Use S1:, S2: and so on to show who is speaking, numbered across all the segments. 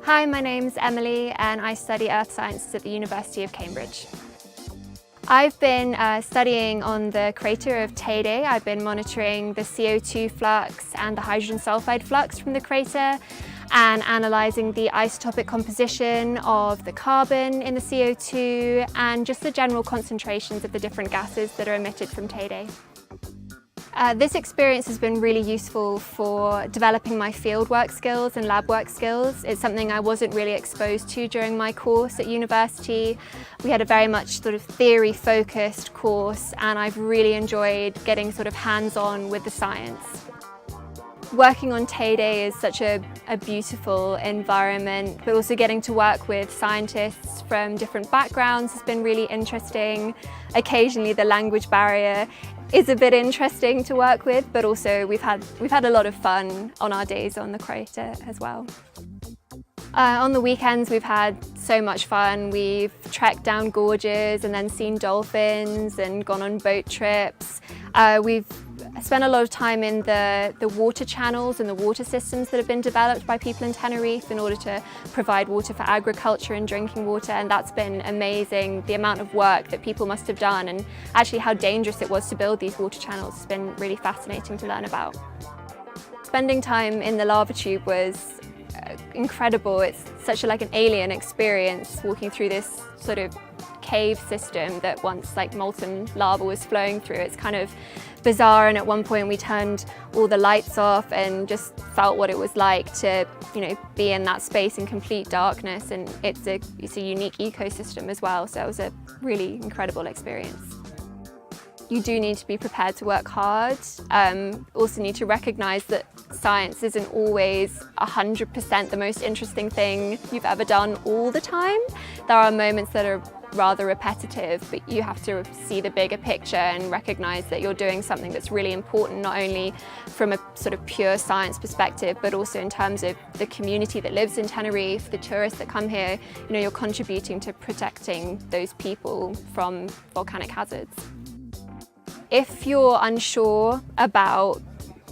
S1: Hi, my name's Emily and I study Earth Sciences at the University of Cambridge. I've been studying on the crater of Teide. I've been monitoring the CO2 flux and the hydrogen sulfide flux from the crater and analysing the isotopic composition of the carbon in the CO2 and just the general concentrations of the different gases that are emitted from Teide. This experience has been really useful for developing my fieldwork skills and lab work skills. It's something I wasn't really exposed to during my course at university. We had a very much sort of theory-focused course and I've really enjoyed getting sort of hands-on with the science. Working on Teide is such a beautiful environment, but also getting to work with scientists from different backgrounds has been really interesting. Occasionally the language barrier is a bit interesting to work with, but also we've had a lot of fun on our days on the crater as well. On the weekends we've had so much fun. We've trekked down gorges and then seen dolphins and gone on boat trips. We've spent a lot of time in the water channels and the water systems that have been developed by people in Tenerife in order to provide water for agriculture and drinking water, and that's been amazing. The amount of work that people must have done and actually how dangerous it was to build these water channels has been really fascinating to learn about. Spending time in the lava tube was incredible. It's such like an alien experience walking through this sort of cave system that once like molten lava was flowing through. It's kind of bizarre, and at one point we turned all the lights off and just felt what it was like to, you know, be in that space in complete darkness, and it's a unique ecosystem as well, so it was a really incredible experience. You do need to be prepared to work hard. Also need to recognise that science isn't always 100% the most interesting thing you've ever done all the time. There are moments that are rather repetitive, but you have to see the bigger picture and recognise that you're doing something that's really important, not only from a sort of pure science perspective, but also in terms of the community that lives in Tenerife, the tourists that come here. You know, you're contributing to protecting those people from volcanic hazards. If you're unsure about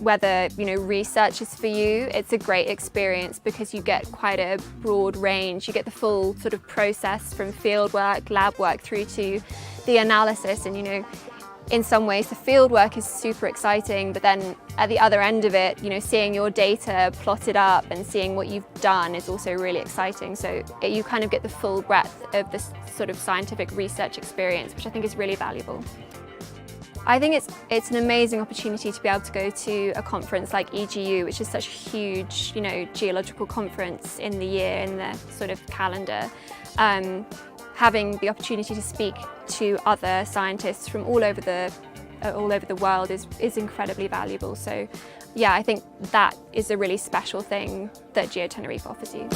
S1: whether, you know, research is for you, it's a great experience because you get quite a broad range. You get the full sort of process from field work, lab work through to the analysis, and, you know, in some ways the field work is super exciting, but then at the other end of it, you know, seeing your data plotted up and seeing what you've done is also really exciting. So you kind of get the full breadth of this sort of scientific research experience, which I think is really valuable. I think it's an amazing opportunity to be able to go to a conference like EGU, which is such a huge, you know, geological conference in the year, in the sort of calendar. Having the opportunity to speak to other scientists from all over the world is incredibly valuable. So yeah, I think that is a really special thing that GeoTenerife offers you.